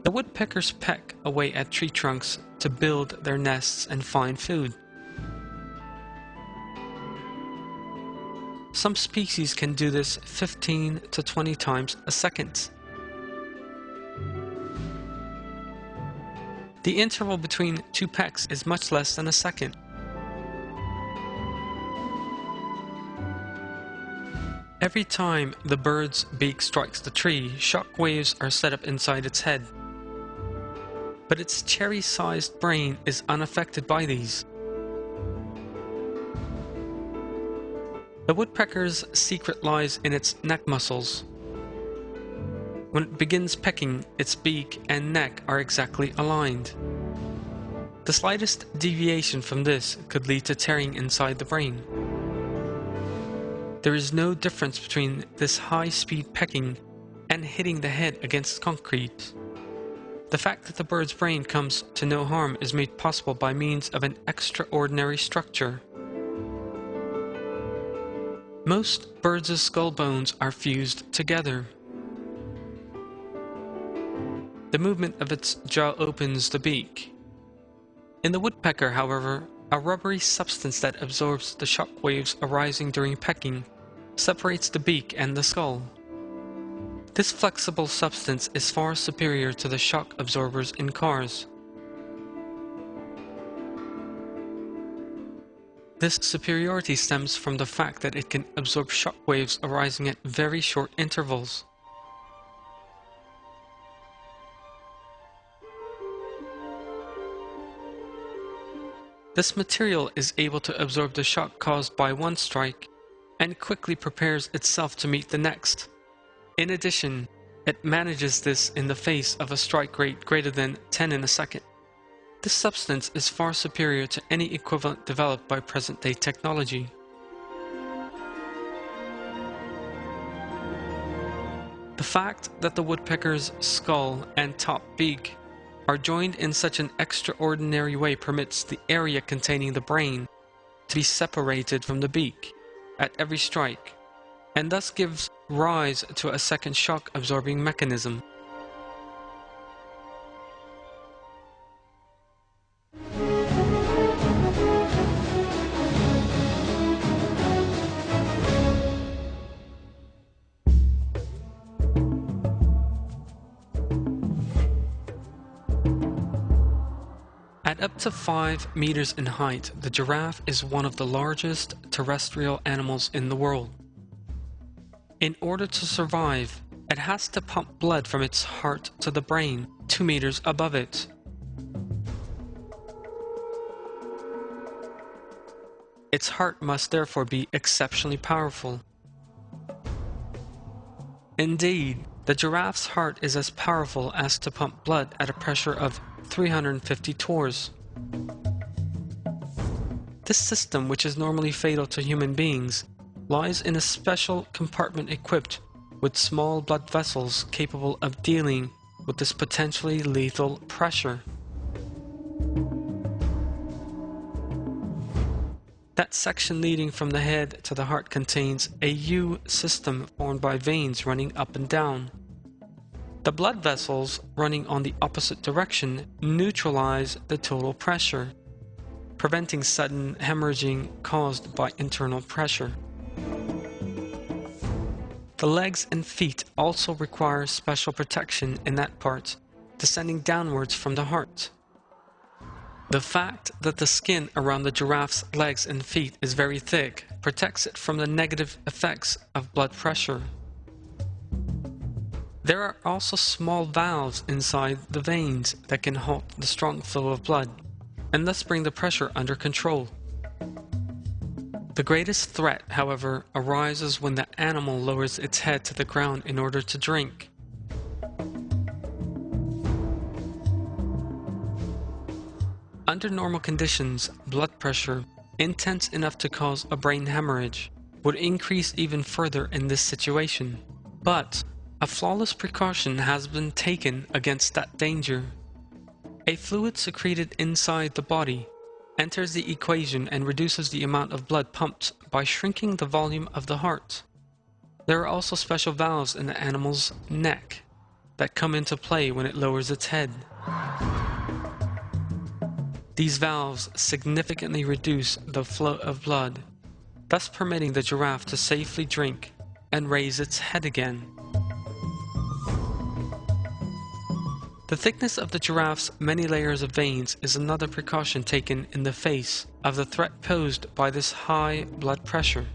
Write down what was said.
The woodpeckers peck away at tree trunks to build their nests and find food. Some species can do this 15 to 20 times a second. The interval between two pecks is much less than a second. Every time the bird's beak strikes the tree, shock waves are set up inside its head. But its cherry-sized brain is unaffected by these. The woodpecker's secret lies in its neck muscles. When it begins pecking, its beak and neck are exactly aligned. The slightest deviation from this could lead to tearing inside the brain. There is no difference between this high-speed pecking and hitting the head against concrete. The fact that the bird's brain comes to no harm is made possible by means of an extraordinary structure. Most birds' skull bones are fused together. The movement of its jaw opens the beak. In the woodpecker, however, a rubbery substance that absorbs the shock waves arising during pecking separates the beak and the skull. This flexible substance is far superior to the shock absorbers in cars. This superiority stems from the fact that it can absorb shock waves arising at very short intervals. This material is able to absorb the shock caused by one strike and quickly prepares itself to meet the next. In addition, it manages this in the face of a strike rate greater than 10 in a second. This substance is far superior to any equivalent developed by present-day technology. The fact that the woodpecker's skull and top beak are joined in such an extraordinary way permits the area containing the brain to be separated from the beak at every strike, and thus gives rise to a second shock-absorbing mechanism. At up to 5 meters in height, the giraffe is one of the largest terrestrial animals in the world. In order to survive, it has to pump blood from its heart to the brain 2 meters above it. Its heart must therefore be exceptionally powerful. Indeed, the giraffe's heart is as powerful as to pump blood at a pressure of 350 torrs. This system, which is normally fatal to human beings, lies in a special compartment equipped with small blood vessels capable of dealing with this potentially lethal pressure. That section leading from the head to the heart contains a U system formed by veins running up and down. The blood vessels running on the opposite direction neutralize the total pressure, preventing sudden hemorrhaging caused by internal pressure. The legs and feet also require special protection in that part, descending downwards from the heart. The fact that the skin around the giraffe's legs and feet is very thick protects it from the negative effects of blood pressure. There are also small valves inside the veins that can halt the strong flow of blood, and thus bring the pressure under control. The greatest threat, however, arises when the animal lowers its head to the ground in order to drink. Under normal conditions, blood pressure, intense enough to cause a brain hemorrhage, would increase even further in this situation. But a flawless precaution has been taken against that danger. A fluid secreted inside the body enters the equation and reduces the amount of blood pumped by shrinking the volume of the heart. There are also special valves in the animal's neck that come into play when it lowers its head. These valves significantly reduce the flow of blood, thus permitting the giraffe to safely drink and raise its head again. The thickness of the giraffe's many layers of veins is another precaution taken in the face of the threat posed by this high blood pressure.